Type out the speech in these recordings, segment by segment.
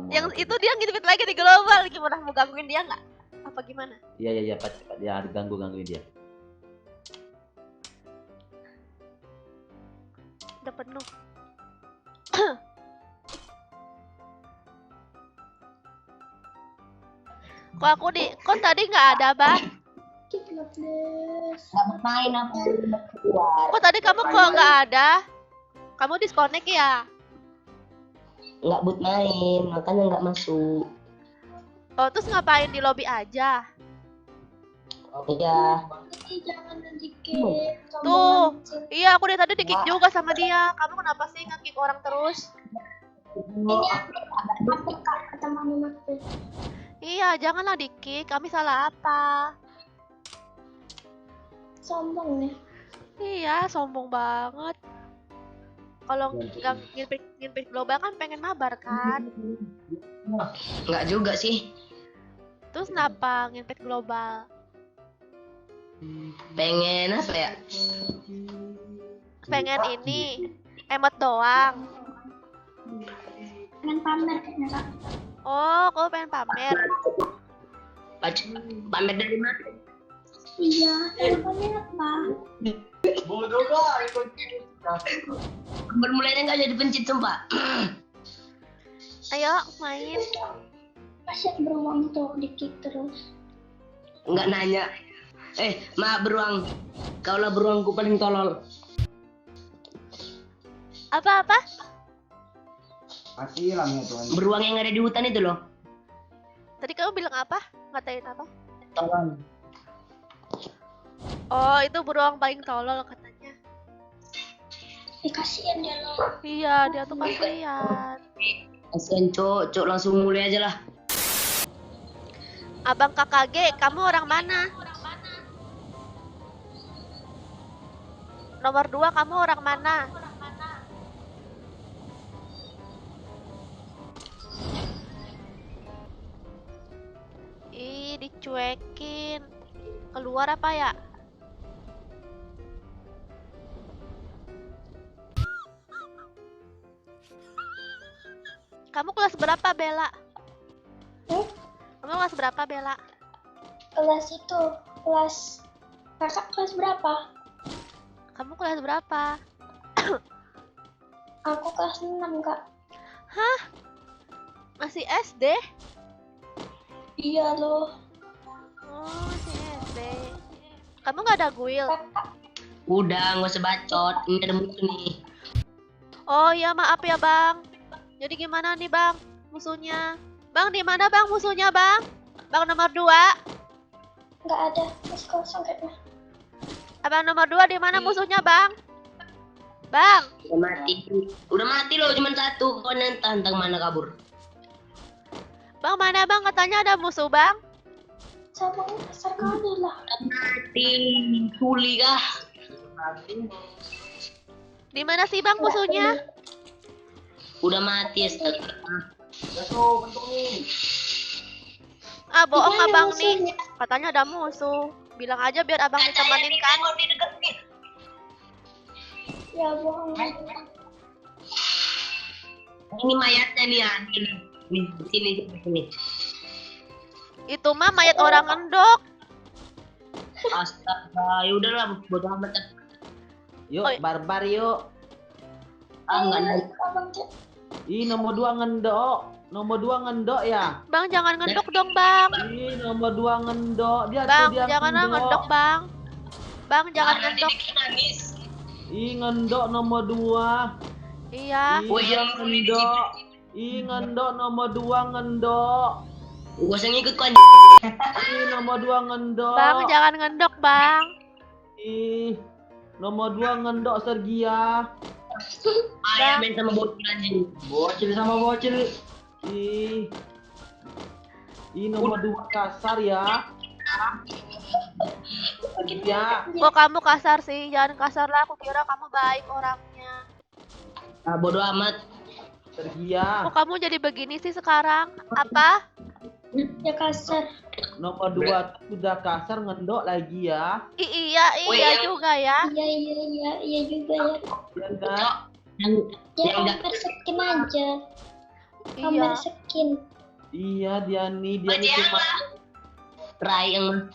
Yang itu dia ngintipin lagi di global, gimana mau gangguin dia nggak? Apa gimana? Iya, cepat ya, gangguin dia. Udah penuh. Kok tadi nggak ada, Bang? Nggak main aku keluar. Kok tadi kamu kok nggak ada? Kamu disconnect ya? Nggak but main, makanya nggak masuk. Oh, terus ngapain di lobby aja? Iya. Jangan di-kick. Tuh, iya aku dari tadi di-kick juga sama dia. Kamu kenapa sih nge-kick orang terus? Ini aku kata mama aku. Iya, janganlah di-kick. Kami salah apa? Sombong nih. Iya, sombong banget. Kalau nggak ngintip global kan pengen mabar kan? Nggak juga sih. Terus kenapa ngintip global? Pengen apa ya? Pengen ini emot doang. Pengen pamer kayaknya, Kak. Oh, kau pengen pamer. Pamer dari mana? Iya, pamer apa? Bodoh kah? Ikut. Bermulainya nggak jadi pencit sumpah. Ayo main. Kasian beruang tuh di-kick terus. Nggak nanya. Maaf beruang. Kaulah beruangku paling tolol. Apa-apa? Masih hilang ya tuan. Beruang yang ada di hutan itu loh. Tadi kamu bilang apa? Ngatain apa? Tolol. Oh, itu beruang paling tolol katanya. Kasian dia loh. Iya, dia tuh kasihan. Kasian cok langsung mulai aja lah. Abang KKG, kamu orang mana? Nomor 2, kamu orang mana? Ih, dicuekin. Keluar apa ya? Kamu kelas berapa, Bella? Kamu kelas berapa, Bella? Kelas itu, kakak kelas berapa? Kamu kelas berapa? Aku kelas 6, Kak. Hah? Masih SD? Iya loh. Oh, masih SD. Kamu nggak ada guild? Kakak, Udah nggak usah bacot. Ini ada musuh nih. Oh ya, maaf ya, Bang. Jadi gimana nih, Bang? Musuhnya? Bang, di mana, Bang, musuhnya, Bang? Bang nomor 2. nggak ada. Masih kosong kayaknya. Abang nomor 2 di mana musuhnya, Bang? Bang, Udah mati loh, cuma satu. Kau tantang mana kabur? Bang mana, Bang? Katanya ada musuh, Bang. Sama besar kali lah. Mati. Tuli kah? Di mana sih, Bang, musuhnya? Udah mati astaga. Jatuh, bentuk nih. Ah, bohong Gimana Abang nih. musuhnya? Katanya ada musuh. Bilang aja biar Abang ditemenin kan. Ya bohong. Ini mayatnya nih ya. Ini sini. Itu mah mayat orang ngendok. Astaga, ya udahlah bodo amat. Yuk, Oi. barbar yuk. Enggak naik. Abang Cek. Ih, nomor 2 ngendok. Nomor 2 ngendok ya. Bang, jangan ngendok dong, Bang. Ih, nomor 2 ngendok. Dia Bang, tuh dia jangan ngendok, Bang. Bang, jangan ngendok. Nangis. Ih, ngendok nomor 2. Iya. Ih, Oh, dia yang ngendok. Ih, ngendok nomor 2 ngendok. Gua usah ngikut kau. Ih, nomor 2 ngendok. Bang, jangan ngendok, Bang. Ih, nomor 2 ngendok Sergia. Ayah main sama bocil anjing. Bocil sama bocil. Ih. Ih, nomor 2 kasar ya. Ya. Kok kamu kasar sih? Jangan kasar lah. Aku kira kamu baik orangnya. Ah, bodo amat. Sergia. Kok kamu jadi begini sih sekarang? Apa? Ya kasar. Nomor 2 sudah kasar ngendok lagi ya. Iya juga ya. Iya juga ya. Ya kan? Yang Ya yang enggak hampir skin aja. Pamer Iya. skin. Iya dia nih, dia nih cuma Rai yang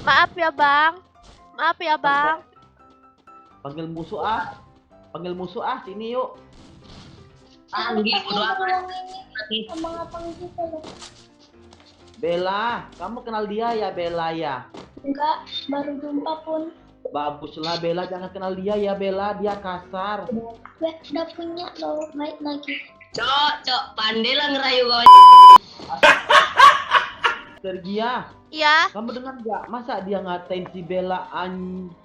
Maaf ya, Bang. Maaf ya, Bang. panggil musuh ah. Panggil musuh ah, sini yuk. panggil Pakai berdua beruang ini. lagi. Abang-abang gitu loh. Bella, kamu kenal dia ya Bella ya? Enggak, baru jumpa pun. Baguslah Bella, jangan kenal dia ya Bella, dia kasar. Udah punya loh, baik lagi. Cok, pandai lah ngerayu kau. Sergia, Iya, kamu dengar nggak? Masa dia ngatain si Bella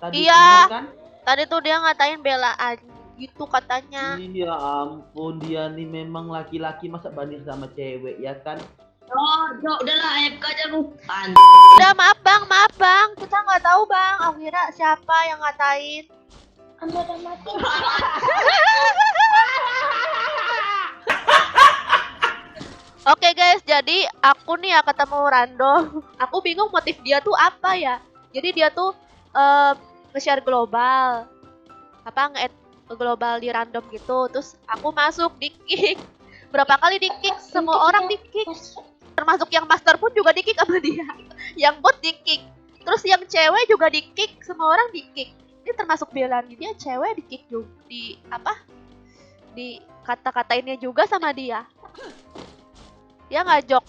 tadi Iya. dengar kan? tadi tuh dia ngatain belaan gitu katanya. Iya ampun, dia nih memang laki-laki masa banding sama cewek ya kan? Cok, udahlah AFK aja lu. Udah, maaf bang, kita nggak tahu bang, aku kira siapa yang ngatain. Anda udah mati. Oke guys, jadi aku nih ya ketemu Rando. Aku bingung motif dia tuh apa ya. Jadi dia tuh nge-share global, apa nge-add global di random gitu. Terus aku masuk di kick. Berapa kali di kick? Semua orang di kick. Termasuk yang master pun juga di kick sama dia. Yang bot di kick. Terus yang cewek juga di kick. Semua orang di kick. Ini termasuk belaan dia cewek di kick juga. Di apa? Di kata-katainnya juga sama dia. Dia nggak jok.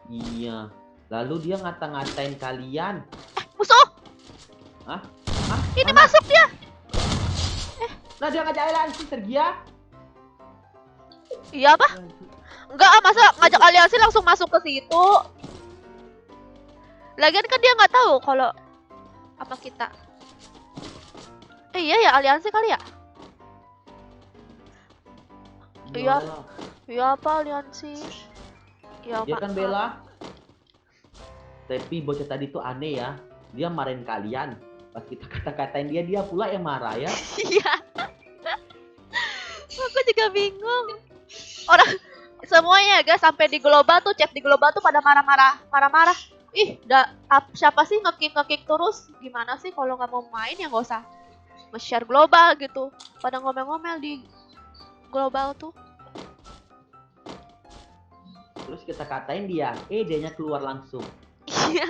Iya. Lalu dia ngata-ngatain kalian. Musuh! Hah? Ini Mana? masuk dia. Nah dia ngajak aliansi Sergia. Iya apa? Enggak, masa ngajak aliansi langsung masuk ke situ. Lagian kan dia nggak tahu kalau apa kita. Iya ya, aliansi kali ya? Iya. Iya apa aliansi? Iya Dia Pak. kan Bella. Tapi bocah tadi tuh aneh ya. Dia marahin kalian. Pas kita kata-katain dia pula yang marah ya. Iya. Aku juga bingung. Orang semuanya guys sampai di global tuh, chat di global tuh pada marah-marah. Ih, siapa sih nge-kick terus? Gimana sih kalau nggak mau main ya nggak usah nge-share global gitu. Pada ngomel-ngomel di global tuh. Terus kita katain dia, dianya keluar langsung. Iya.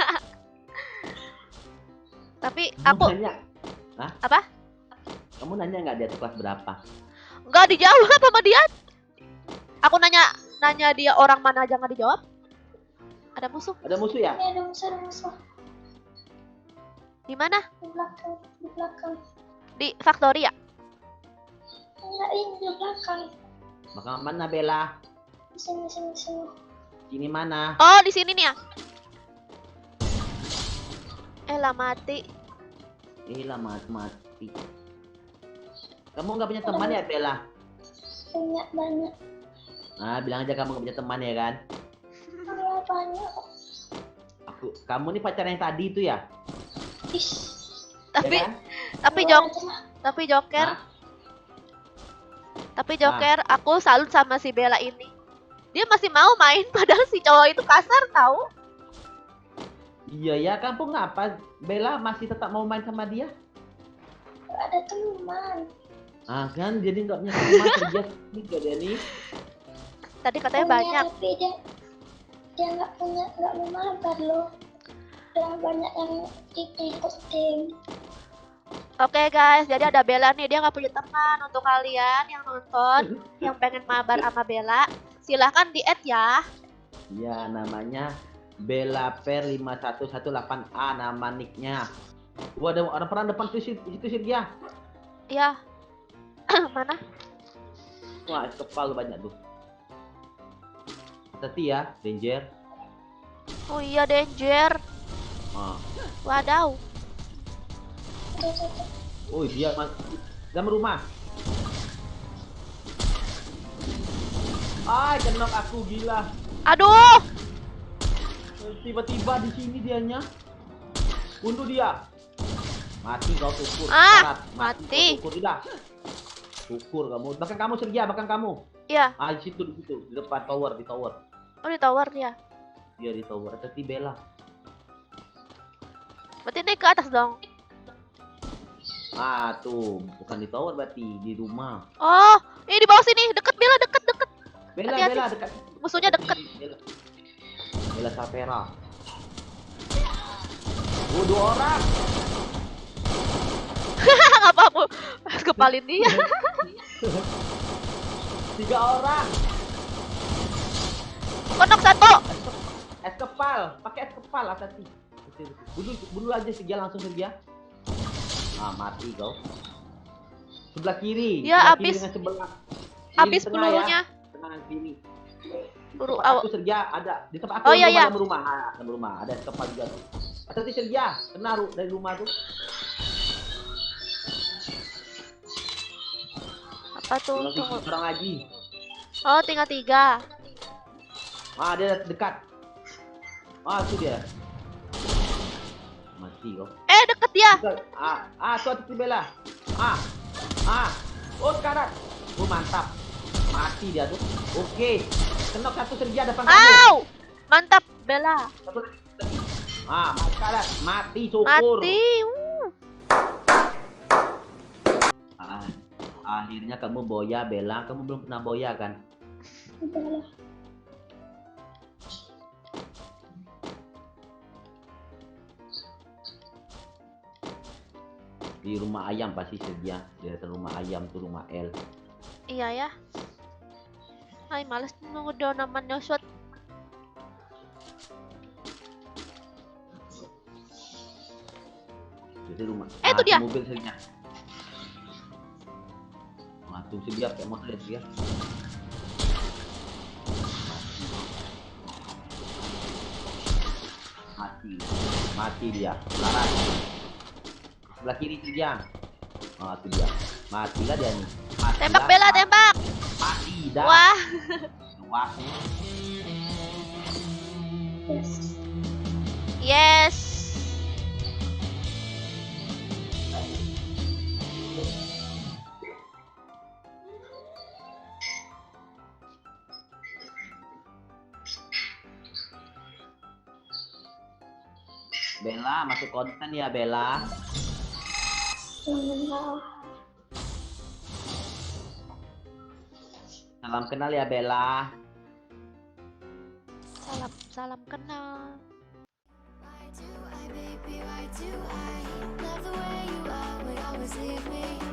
Tapi Kamu aku nanya, hah? Apa? Kamu nanya nggak dia tuh kelas berapa? nggak dijawab sama dia. Aku nanya dia orang mana aja nggak dijawab. Ada musuh Ada musuh ya? Ini ada musuh. di mana? Di belakang. Di belakang. Di Factory ya? Enggak, ini di belakang. Maka mana Bella? Di sini. Sini mana? Oh, di sini nih ya. Lah mati. Lah mati. Kamu nggak punya teman ya Bella? Punya banyak. Nah, bilang aja kamu nggak punya teman ya kan? Punya banyak. Kamu nih pacar yang tadi itu ya? Is. Tapi Ya kan? tapi Joker. Hah? Tapi Joker, aku salut sama si Bella ini. Dia masih mau main padahal si cowok itu kasar tahu. Iya ya, kamu ngapa? Bella masih tetap mau main sama dia? Gak ada teman. Ah kan, jadi nggak punya teman kerja juga dia nih. Tadi katanya Punya, banyak. Tapi dia nggak punya, nggak mau mabar loh. Udah banyak yang ikutin. Oke guys, jadi ada Bella nih, dia nggak punya teman. Untuk kalian yang nonton, yang pengen mabar sama Bella, silahkan di-add ya. Iya, namanya Bella Per 5118A nama nicknya. Wah, ada peran depan itu sih dia. Iya. Mana? Wah, kepala banyak tuh. Hati ya, danger. Oh iya, danger. Ah. Wadaw. Oh, dia dalam rumah. Kenok aku gila. Aduh. Tiba-tiba di sini dianya. Bunuh dia. Mati kau tukur. Ah, Syarat. mati. Kau tukur tidak. Tukur kamu. Bahkan kamu Sergia, bahkan kamu. Iya. Di situ di depan tower, di tower. Oh, di tower dia. Dia di tower. Tapi Bella. Berarti naik ke atas dong. Tuh, bukan di tower berarti di rumah. Oh, ini di bawah sini, deket Bella, deket. Bella, Hati-hati. Bella dekat. Musuhnya deket. Bella. Bella Sapera. Oh, 2 orang. Ngapa aku kepalin dia? 3 orang. Konok satu. Es kepal, pakai es kepal hati-hati. Bunuh aja si dia langsung saja. Ah, mati kau. Sebelah kiri. Ya, sebelah kiri habis. dengan sebelah. Habis Tengah pelurunya. Ya. Tengah kiri. Peluru Tempat awak. aku Sergia ada di tempat aku. Oh, iya, iya. Dalam rumah. Ah, dalam rumah ada es kepal juga tuh. Hati-hati Sergia, kena dari rumah tuh. Apa tuh? Tinggal Tunggu. 3 orang lagi. Oh, tinggal 3. Ah, dia dekat. Ah, itu dia. Mati kau. Deket dia. Tuh hati Bella. Oh, sekarang. Oh, mantap. Mati dia tuh. Oke. Kenok satu Sergia depan kamu. Au! Mantap, Bella. Satu lagi. Sekarang. Mati, syukur. Mati. Akhirnya kamu boya, Bella. Kamu belum pernah boya kan? Udah lah. Di rumah ayam pasti Sergia. Di atas rumah ayam tuh rumah L. Iya ya. Ay, males nunggu daw naman yung shot. Jadi rumah. Itu dia. Mobil Sergia. Tuh Sergia kayak motor ya Sergia. Mati dia. Laras. Sebelah kiri Sergia. Itu dia. Matilah dia nih. Tembak Bella, tembak. Mati dah. Wah. Wah. Yes. Yes. Bella masuk konten ya Bella. Jangan. Salam kenal ya Bella. Salam kenal. Why do I, baby, why do I love the way you are, will always leave me?